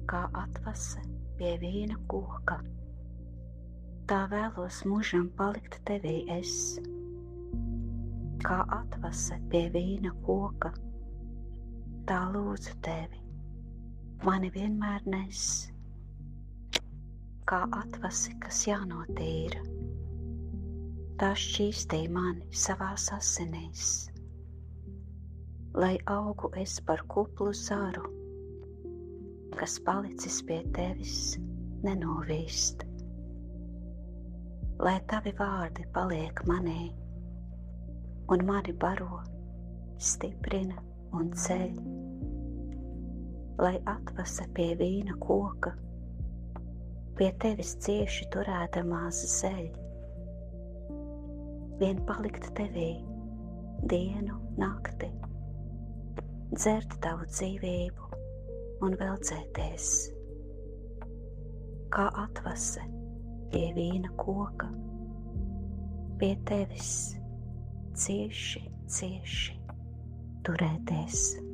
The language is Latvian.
kā atvase pie vīna koka. Tā vēlos mūžam palikt tevī es, kā atvase pie vīna koka. Tā lūdzu tevi, mani vienmēr nes, kā atvasi, kas jānotīra. Tā šķīstī mani savās asinīs, lai augu es par kuplu zaru, kas palicis pie tevis nenovīst. Lai tavi vārdi paliek manī un mani baro, stiprina un ceļ. Lai atvase pie vīna koka, pie tevis cieši turēdamās zeļ. Vien palikt tevī dienu nakti, dzert tavu dzīvību un veldzēties. Kā atvase pie vīna koka, pie tevis cieši turēties.